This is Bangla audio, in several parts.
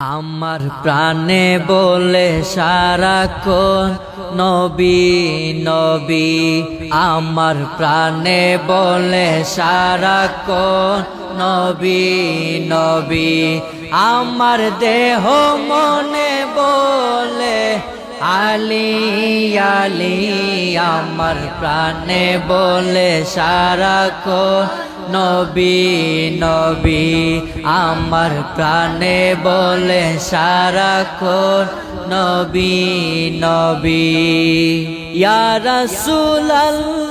আমার প্রাণে বলে সারাক্ষণ নবী নবী, আমার প্রাণে বলে সারাক্ষণ নবী নবী, আমার দেহ মনে বলে আলী আলী, আমার প্রাণে বলে সারাক্ষণ নবী নবী, আমার প্রাণে বলে সারাক্ষণ নবী নবী। ইয়া রাসূলুল্লাহ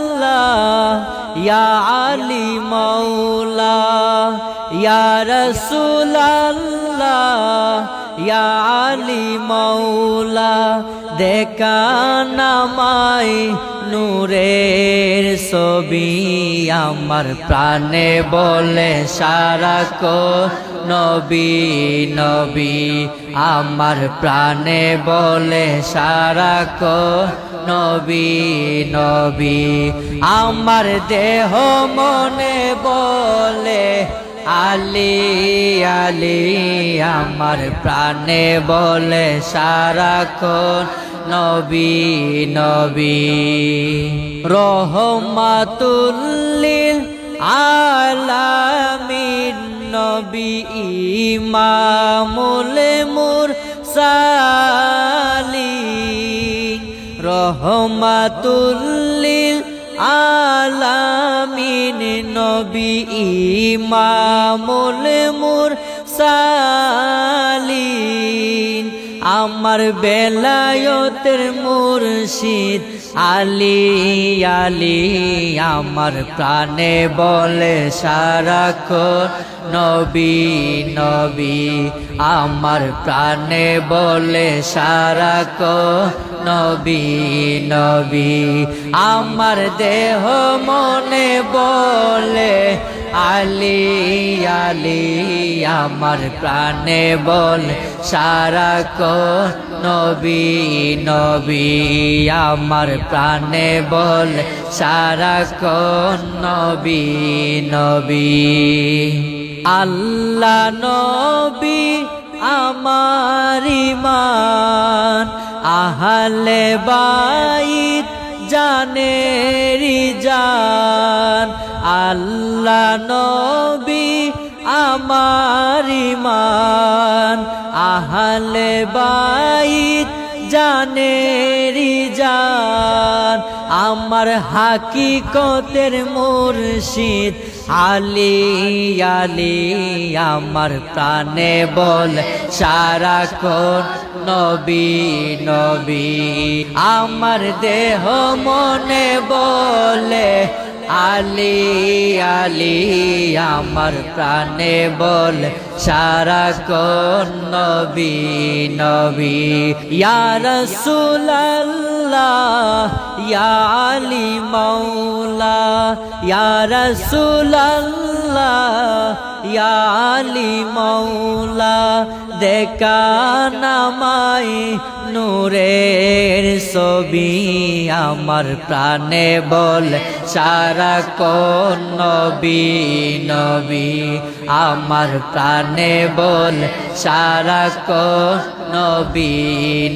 ইয়া আলী মাওলা, ইয়া রাসূলুল্লাহ ইয়া আলী মাওলা, দেখান আমায় নূরের ছবি, আমার প্রাণে বলে সারাক্ষণ নবী নবী, আমার প্রাণে বলে সারাক্ষণ নবী নবী, আমার দেহ মনে বলে আলী আলী, আমার প্রাণে বলে সারাক্ষণ নবী নবী। রহমাতুল লিল আলামিন নবী ইমামুল মুরসালিন, রহমাতুল লিল আলামিন নবী ইমামুল মুরসালিন, আমার বেলায়েতের মুর্শিদ আলী আলী, আমার প্রাণে বলে সারাক্ষণ নবী নবী, আমার প্রাণে বলে সারাক্ষণ নবী নবী, আমার দেহ মনে বলে আলী আলী, আমার প্রাণে বলে সারাক্ষণ নবী নবী, আমার প্রাণে বলে সারাক্ষণ নবী নবী। আল্লাহ নবী আমার ঈমান, আহলে বাইত জানেরি জান, আল্লাহ নবী আমার ঈমান, আহলে বাইত জানেরি জান, আমার হাকিকতের মুর্শিদ আলী আলী, আমার প্রাণে বলে সারাক্ষণ নবী নবী, আমার দেহ মনে বলে আলী আলী, আমার প্রাণে বলে সারাক্ষণ নবী নবী। ইয়া রাসূলুল্লাহ ইয়া আলী মাওলা, ইয়া রাসূলুল্লাহ ইয়া আলী মাওলা, দেখান আমায় নূরের ছবি, আমার প্রাণে বলে সারাক্ষণ নবী নবী, আমার প্রাণে বলে সারাক্ষণ নবী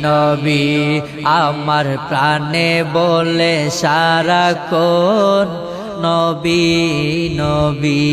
নবী, আমার প্রাণে বলে সারাক্ষণ নবী নবী।